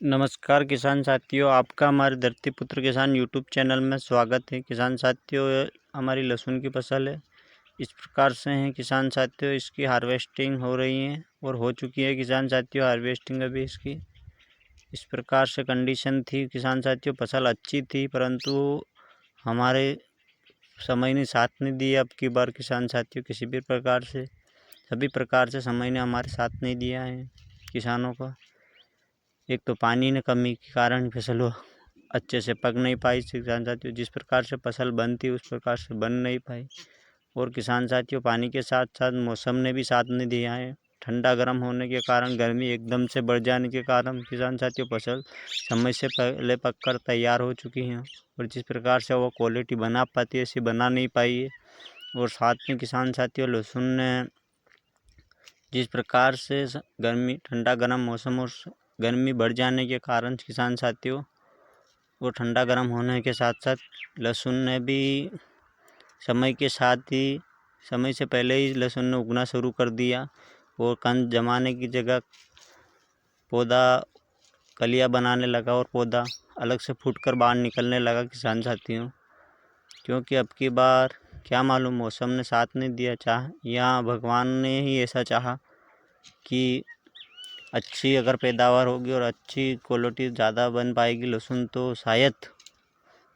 नमस्कार किसान साथियों, आपका हमारे धरती पुत्र किसान यूट्यूब चैनल में स्वागत है। किसान साथियों, हमारी लहसुन की फसल है, इस प्रकार से है किसान साथियों। इसकी हार्वेस्टिंग हो रही है और हो चुकी है किसान साथियों हार्वेस्टिंग अभी इसकी। इस प्रकार से कंडीशन थी किसान साथियों, फसल अच्छी थी परंतु हमारे समय ने साथ नहीं दिया। अब की बार किसान साथियों किसी भी प्रकार से, सभी प्रकार से समय ने हमारे साथ नहीं दिया है किसानों का। एक तो पानी ने कमी के कारण फसल अच्छे से पक नहीं पाई किसान साथियों। जिस प्रकार से फसल बनती उस प्रकार से बन नहीं पाई। और किसान साथियों, पानी के साथ साथ मौसम ने भी साथ नहीं दिया है। ठंडा गर्म होने के कारण, गर्मी एकदम से बढ़ जाने के कारण किसान साथियों फसल समय से पहले पककर तैयार हो चुकी हैं और जिस प्रकार से वो क्वालिटी बना पाती है ऐसी बना नहीं पाई है। और साथ में किसान साथियों, लहसुन ने जिस प्रकार से गर्मी, ठंडा गर्म मौसम और गर्मी बढ़ जाने के कारण किसान साथियों, वो ठंडा गर्म होने के साथ साथ लहसुन ने भी समय के साथ ही, समय से पहले ही लहसुन ने उगना शुरू कर दिया और कंद जमाने की जगह पौधा कलियां बनाने लगा और पौधा अलग से फूटकर बाहर निकलने लगा किसान साथियों। क्योंकि अब की बार क्या मालूम, मौसम ने साथ नहीं दिया, या भगवान ने ही ऐसा चाहा कि अच्छी अगर पैदावार होगी और अच्छी क्वालिटी ज़्यादा बन पाएगी लहसुन, तो शायद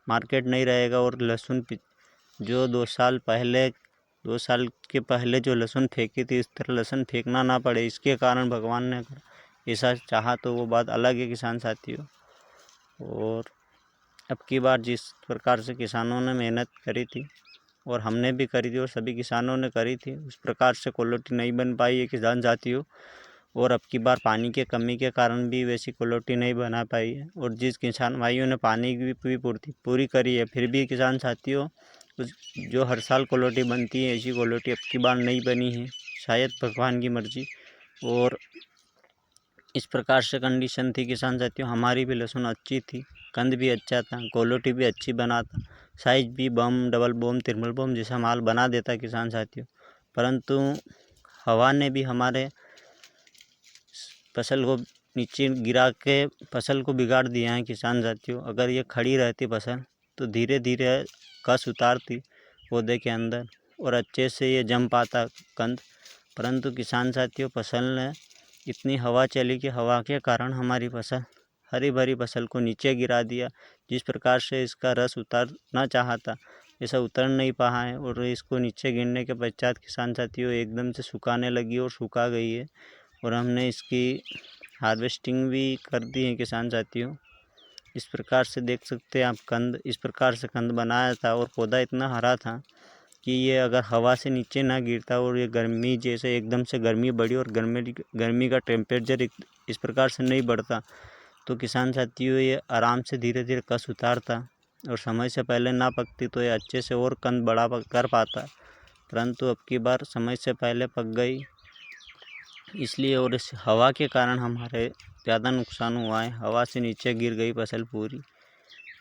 मार्केट नहीं रहेगा। और लहसुन जो 2 साल के पहले जो लहसुन फेंकी थी, इस तरह लहसुन फेंकना ना पड़े, इसके कारण भगवान ने अगर ऐसा चाहा तो वो बात अलग है किसान साथियों। और अब की बार जिस प्रकार से किसानों ने मेहनत करी थी और हमने भी करी थी और सभी किसानों ने करी थी, उस प्रकार से क्वालिटी नहीं बन पाई है किसान साथियों। और अब की बार पानी के कमी के कारण भी वैसी क्वालिटी नहीं बना पाई है। और जिस किसान भाइयों ने पानी की भी पूरी करी है, फिर भी किसान साथियों जो हर साल क्वालिटी बनती है, ऐसी क्वालिटी अब की बार नहीं बनी है, शायद भगवान की मर्जी। और इस प्रकार से कंडीशन थी किसान साथियों। हमारी भी लहसुन अच्छी थी, कंद भी अच्छा था, क्वालिटी भी अच्छी बना था, साइज भी बम, डबल बम, ट्रिपल बम जैसा माल बना देता किसान साथियों। परंतु हवा ने भी हमारे फसल को नीचे गिरा के फसल को बिगाड़ दिया है किसान साथियों। अगर ये खड़ी रहती फसल तो धीरे धीरे कस उतारती पौधे के अंदर और अच्छे से ये जम पाता कंद। परंतु किसान साथियों, फसल ने इतनी हवा चली कि हवा के कारण हमारी फसल, हरी भरी फसल को नीचे गिरा दिया। जिस प्रकार से इसका रस उतरना चाहा था, ऐसा उतर नहीं पाया है और इसको नीचे गिरने के पश्चात किसान साथियों एकदम से सुखाने लगी और सूखा गई है। और हमने इसकी हार्वेस्टिंग भी कर दी है किसान साथियों। इस प्रकार से देख सकते हैं आप, कंद इस प्रकार से कंद बनाया था और पौधा इतना हरा था कि ये अगर हवा से नीचे ना गिरता और ये गर्मी जैसे एकदम से गर्मी बढ़ी और गर्मी का टेम्परेचर इस प्रकार से नहीं बढ़ता, तो किसान साथियों ये आराम से धीरे धीरे कस उतारता और समय से पहले ना पकती तो ये अच्छे से और कंद बड़ा कर पाता। परंतु अब की बार समय से पहले पक गई, इसलिए और इस हवा के कारण हमारे ज़्यादा नुकसान हुआ है। हवा से नीचे गिर गई फसल पूरी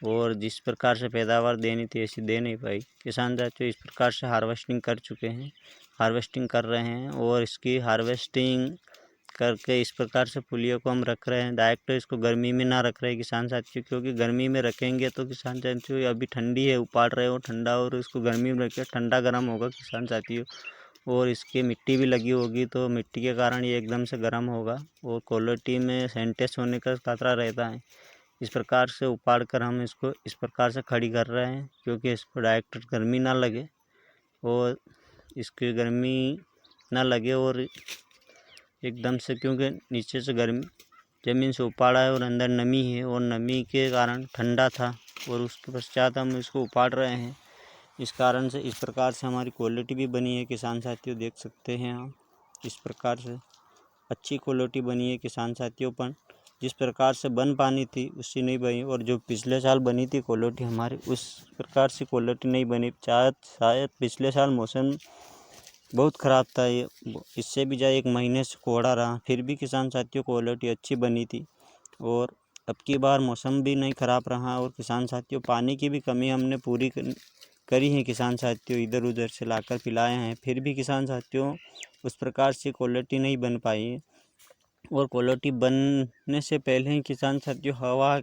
और जिस प्रकार से पैदावार देनी थी ऐसी दे नहीं पाई। किसान साथियों इस प्रकार से हार्वेस्टिंग कर चुके हैं, हार्वेस्टिंग कर रहे हैं और इसकी हार्वेस्टिंग करके इस प्रकार से पुलियों को हम रख रहे हैं। डायरेक्ट इसको गर्मी में ना रख रहे हैं किसान साथियों, क्योंकि गर्मी में रखेंगे तो किसान साथियों अभी ठंडी है, उपाड़ रहे हो ठंडा, और इसको गर्मी में रखे ठंडा गर्म होगा किसान साथियों। और इसकी मिट्टी भी लगी होगी तो मिट्टी के कारण ये एकदम से गर्म होगा और क्वालिटी में सेंटेस होने का खतरा रहता है। इस प्रकार से उपाड़ कर हम इसको इस प्रकार से खड़ी कर रहे हैं, क्योंकि इसको डायरेक्ट गर्मी ना लगे और इसकी गर्मी ना लगे और एकदम से, क्योंकि नीचे से गर्मी ज़मीन से उपाड़ा है और अंदर नमी है और नमी के कारण ठंडा था और उसके पश्चात हम इसको उपाड़ रहे हैं। इस कारण से इस प्रकार से हमारी क्वालिटी भी बनी है किसान साथियों, देख सकते हैं आप। इस प्रकार से अच्छी क्वालिटी बनी है किसान साथियों, पर जिस प्रकार से बन पानी थी उससे नहीं बनी। और जो पिछले साल बनी थी क्वालिटी हमारी, उस प्रकार से क्वालिटी नहीं बनी। शायद पिछले साल मौसम बहुत ख़राब था, ये इससे भी ज़्यादा 1 महीने से कोहरा रहा, फिर भी किसान साथियों क्वालिटी अच्छी बनी थी। और अब की बार मौसम भी नहीं ख़राब रहा और किसान साथियों पानी की भी कमी हमने पूरी करी है किसान साथियों, इधर उधर से लाकर पिलाए हैं, फिर भी किसान साथियों उस प्रकार से क्वालिटी नहीं बन पाई है। और क्वालिटी बनने से पहले ही किसान साथियों हवा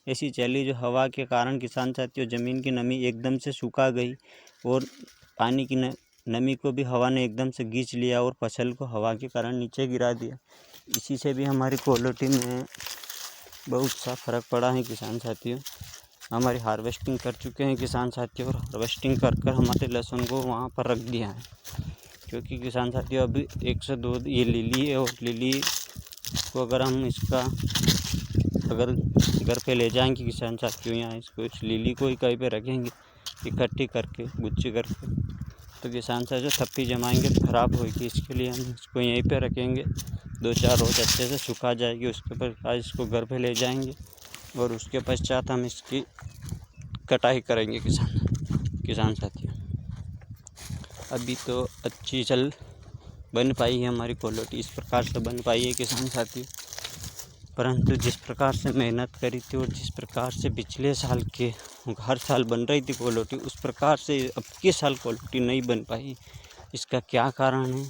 ऐसी चली जो हवा के कारण किसान साथियों ज़मीन की नमी एकदम से सूखा गई और पानी की नमी को भी हवा ने एकदम से खींच लिया और फसल को हवा के कारण नीचे गिरा दिया। इसी से भी हमारी क्वालिटी में बहुत सा फ़र्क पड़ा है किसान साथियों। हमारी हार्वेस्टिंग कर चुके हैं किसान साथियों और हार्वेस्टिंग कर हमारे लहसुन को वहाँ पर रख दिया है, क्योंकि किसान साथियों अभी 1 से 2 ये लिली है और लिली को अगर हम इसका अगर घर पे ले जाएंगे किसान साथियों, यहाँ इसको इस लिली को ही कहीं पे रखेंगे इकट्ठी करके गुच्छी करके, तो किसान साथियों थप्पी जमाएंगे तो ख़राब होगी। इसके लिए हम इसको यहीं पे रखेंगे, 2-4 रोज़ अच्छे से सुखा जाएगी, उसके बाद इसको घर पे ले जाएंगे और उसके पश्चात हम इसकी कटाई करेंगे किसान साथियों। अभी तो अच्छी बन पाई है हमारी क्वालिटी, इस प्रकार से बन पाई है किसान साथियों, परंतु जिस प्रकार से मेहनत करी थी और जिस प्रकार से पिछले साल के हर साल बन रही थी क्वालिटी, उस प्रकार से अब के साल क्वालिटी नहीं बन पाई। इसका क्या कारण है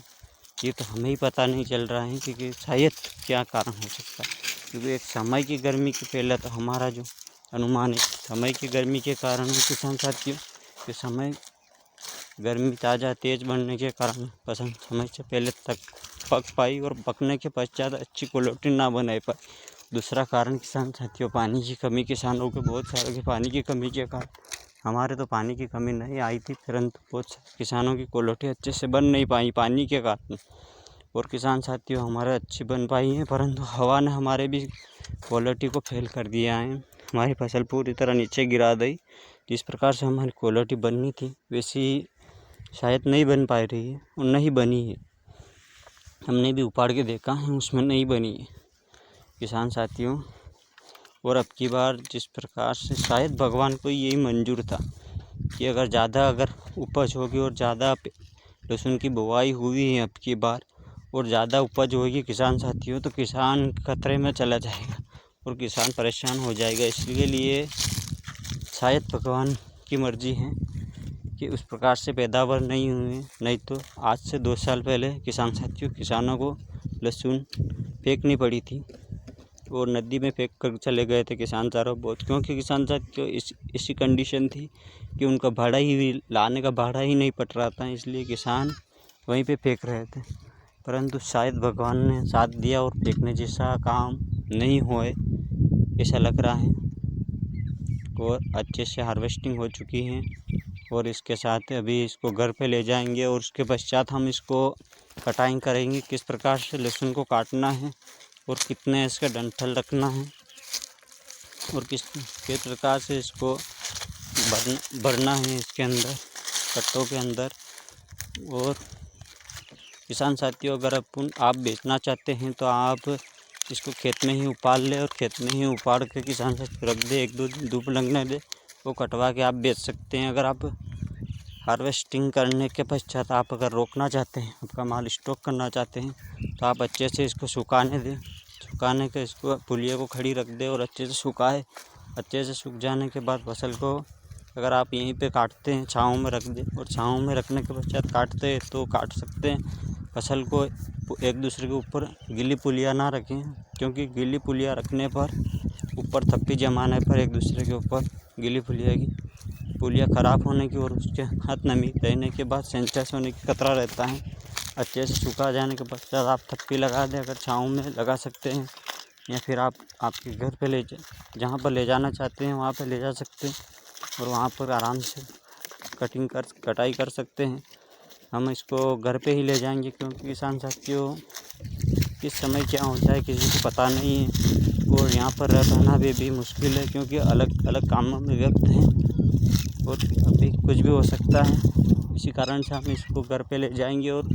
ये तो हमें ही पता नहीं चल रहा है कि शायद क्या कारण हो सकता है, क्योंकि एक समय की गर्मी के पहले तो हमारा जो अनुमान है समय की गर्मी के कारण है किसान साथियों कि समय गर्मी ताज़ा तेज़ बढ़ने के कारण फसल समय से पहले तक पक पाई और पकने के पश्चात अच्छी क्वालिटी ना बना पाई। दूसरा कारण किसान साथियों पानी की कमी, किसानों के बहुत सारे की पानी की कमी के कारण, हमारे तो पानी की कमी नहीं आई थी, परंतु बहुत सारे किसानों की क्वालिटी अच्छे से बन नहीं पाई पानी के कारण। और किसान साथियों हमारे अच्छी बन पाई हैं, परंतु हवा ने हमारे भी क्वालिटी को फेल कर दिया है, हमारी फसल पूरी तरह नीचे गिरा दी। जिस प्रकार से हमारी क्वालिटी बननी थी वैसी शायद नहीं बन पा रही है और नहीं बनी है। हमने भी उपाड़ के देखा है, उसमें नहीं बनी है किसान साथियों। और अब की बार जिस प्रकार से शायद भगवान को यही मंजूर था कि अगर उपज होगी और ज़्यादा लहसुन की बुवाई हुई है अब की बार और ज़्यादा उपज होगी किसान साथियों, तो किसान खतरे में चला जाएगा और किसान परेशान हो जाएगा। इसलिए लिए शायद भगवान की मर्जी है कि उस प्रकार से पैदावार नहीं हुई, नहीं तो आज से 2 साल पहले किसान साथियों किसानों को लहसुन फेंकनी पड़ी थी और नदी में फेंक कर चले गए थे किसान चारों बहुत, क्योंकि किसान साथियों इसी कंडीशन थी कि उनका भाड़ा ही लाने का भाड़ा ही नहीं पट रहा था, इसलिए किसान वहीं पे फेंक रहे थे। परंतु शायद भगवान ने साथ दिया और फेंकने जैसा काम नहीं हुए ऐसा लग रहा है। और अच्छे से हार्वेस्टिंग हो चुकी है और इसके साथ अभी इसको घर पे ले जाएंगे और उसके पश्चात हम इसको कटाई करेंगे, किस प्रकार से लहसुन को काटना है और कितने इसका डंठल रखना है और किस प्रकार से इसको भरना है इसके अंदर कट्टों के अंदर। और किसान साथियों अगर आप बेचना चाहते हैं तो आप इसको खेत में ही उपाड़ ले और खेत में ही उपाड़ के किसान साथियों रख दे, 1-2 धूप लगने दे, वो कटवा के आप बेच सकते हैं। अगर आप हार्वेस्टिंग करने के पश्चात आप अगर रोकना चाहते हैं, आपका माल स्टॉक करना चाहते हैं, तो आप अच्छे से इसको सुखाने दें, सुखाने के इसको पुलिया को खड़ी रख दे और अच्छे से सुखाए। अच्छे से सूख जाने के बाद फसल को अगर आप यहीं पे काटते हैं छाँव में रख दें और छाँव में रखने के पश्चात काटते हैं तो काट सकते हैं। फसल को एक दूसरे के ऊपर गीली पुलिया ना रखें, क्योंकि गीली पुलिया रखने पर ऊपर थप्पी जमाने पर एक दूसरे के ऊपर गीली पुलिया ख़राब होने की और उसके हाथ नमी रहने के बाद सेंचुरेशन होने की खतरा रहता है। अच्छे से सूखा जाने के पश्चात आप थप्पी लगा दें, अगर छाँव में लगा सकते हैं या फिर आप आपके घर पे जहाँ पर ले जाना चाहते हैं वहाँ पे ले जा सकते हैं और वहाँ पर आराम से कटाई कर सकते हैं। हम इसको घर पे ही ले जाएंगे, क्योंकि किसान साथियों किस समय क्या होता है किसी को पता नहीं है और यहाँ पर रहना भी मुश्किल है, क्योंकि अलग अलग कामों में व्यस्त हैं और अभी कुछ भी हो सकता है। इसी कारण से हम इसको घर पे ले जाएंगे और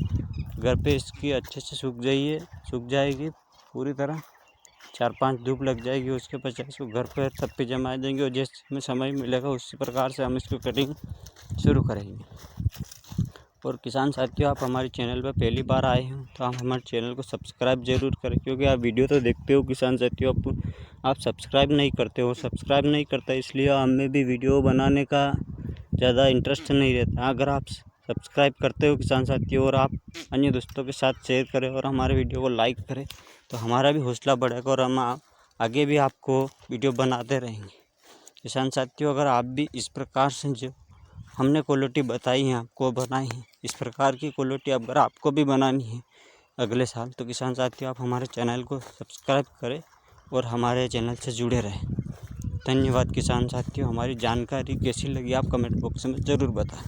घर पे इसकी अच्छे से सूख जाएगी पूरी तरह, 4-5 धूप लग जाएगी, उसके पश्चात इसको घर पर थप्पी जमा देंगे और जिस में समय मिलेगा उसी प्रकार से हम इसको कटिंग शुरू करेंगे। और किसान साथियों आप हमारे चैनल पर पहली बार आए हैं तो आप हमारे चैनल को सब्सक्राइब ज़रूर करें, क्योंकि आप वीडियो तो देखते हो किसान साथियों, आप सब्सक्राइब नहीं करते हो। सब्सक्राइब नहीं करता इसलिए हमें भी वीडियो बनाने का ज़्यादा इंटरेस्ट नहीं रहता। अगर आप सब्सक्राइब करते हो किसान साथियों, और आप अन्य दोस्तों के साथ शेयर करें और हमारे वीडियो को लाइक करें, तो हमारा भी हौसला बढ़ेगा और हम आगे भी आपको वीडियो बनाते रहेंगे। किसान साथियों, अगर आप भी इस प्रकार से जो हमने क्वालिटी बताई है आपको बनाई है, इस प्रकार की क्वालिटी अगर आपको भी बनानी है अगले साल, तो किसान साथियों आप हमारे चैनल को सब्सक्राइब करें और हमारे चैनल से जुड़े रहें। धन्यवाद किसान साथियों। हमारी जानकारी कैसी लगी आप कमेंट बॉक्स में ज़रूर बताएं।